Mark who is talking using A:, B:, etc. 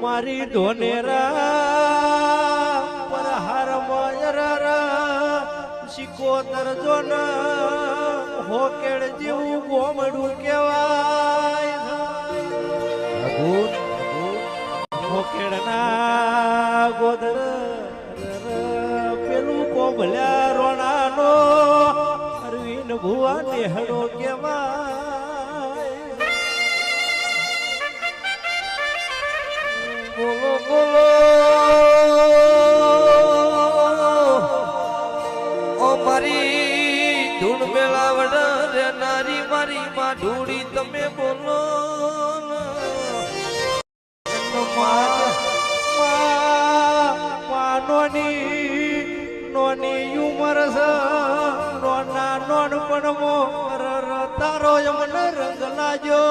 A: મારી ધોનેરા પર હાર મોયરા સિકોતર જોન હોકેડ જેવું ગોમડું કેવાય હોકેડના ગોદર પેલું કોભલ્યા રોણાનો અરવિંદ ભુવા નેહડો કેવાય બોલો બોલો ઓ મારી ધૂન મેળાવડ રે નારી મારી માં ઢૂડી તમે બોલો નોની ઉમર છે નોના નોન પણ તારો મને રંગ લાજો